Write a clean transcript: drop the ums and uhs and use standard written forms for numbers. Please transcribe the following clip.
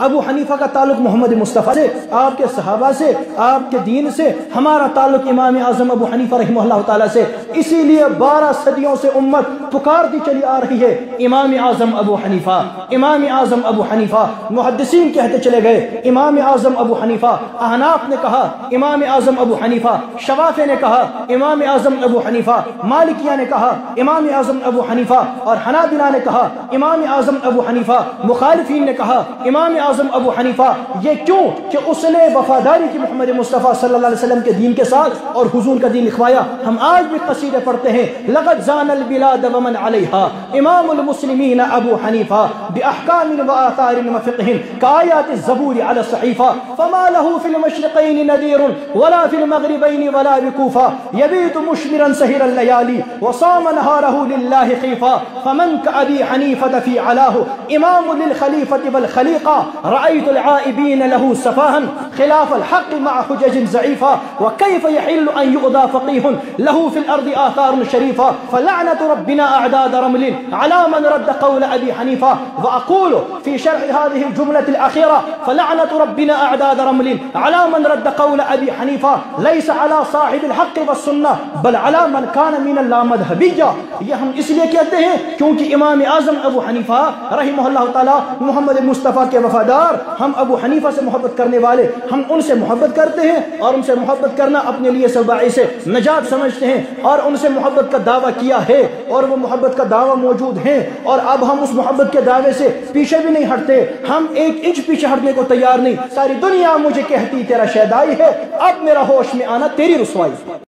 ابو حنیفہ کا تعلق محمد مصطفیٰ سے، آپ کے صحابہ سے، آپ کے دین سے، ہمارا تعلق امام اعظم ابو حنیفہ رحمہ اللہ تعالیٰ سے۔ اسی لیے 12 صدیوں سے امت پکارتی چلی آ رہی ہے امام اعظم ابو حنیفہ، امام اعظم ابو حنیفہ۔ محدثین کہتے چلے گئے امام اعظم ابو حنیفہ، احناف نے کہا امام اعظم ابو حنیفہ، شوافع نے کہا امام اعظم ابو حنیفہ، مالکیہ نے کہا امام اعظم ابو حنیفہ، اور حنابلہ نے کہا امام اعظم ابو حنیفہ، مخالفین نے کہا امام اعظم ابو حنیفہ۔ یہ کیوں کہ اس نے وفاداری کی محمد مصطفیٰ صلی اللہ علیہ وسلم کے دین کے ساتھ اور حضور کا دین لکھوایا۔ ہم آج بھی قصیدے پڑھتے ہیں، لقد زان البلاد ومن علیہا امام المسلمین ابو حنیفہ باحکام وآثار وفقہ کآیات الزبور علی الصحیفہ فما له في المشرقین نذیر ولا في المغربین ولا بکوفہ یبیت مشمرا سہر الليالي وصام نهاره لله خیفا فمن كأبي حنیفة في علاه امام للخلیفة والخلیقہ رأيت العائبین له سفاها خلاف الحق مع حجج ضعیفہ وكيف يحل أن يؤذى فقيه له في الأرض آثار شريفة فلعنة ربنا أعداد رمل على من رد قول أبي حنيفة وأقول في شرح هذه الجملة الأخيرة فلعنة ربنا أعداد رمل على من رد قول أبي حنيفة ليس على صاحب الحق والسنة بل على من كان من اللامذهبية۔ یہ ہم اس لیے کہتے ہیں کیونکہ امام اعظم ابو حنیفہ رحمہ اللہ تعالی محمد مصطفیٰ کے وفادار، ہم ابو حنیفہ سے محبت کرنے والے، ہم ان سے محبت کرتے ہیں اور ان سے محبت کرنا اپنے لیے باعث نجات سمجھتے ہیں، اور ان سے محبت کا دعویٰ کیا ہے اور وہ محبت کا دعویٰ موجود ہے، اور اب ہم اس محبت کے دعوے سے پیچھے بھی نہیں ہٹتے، ہم ایک انچ پیچھے ہٹنے کو تیار نہیں۔ ساری دنیا مجھے کہتی تیرا شیدائی ہے، اب میرا ہوش میں آنا تیری رسوائی۔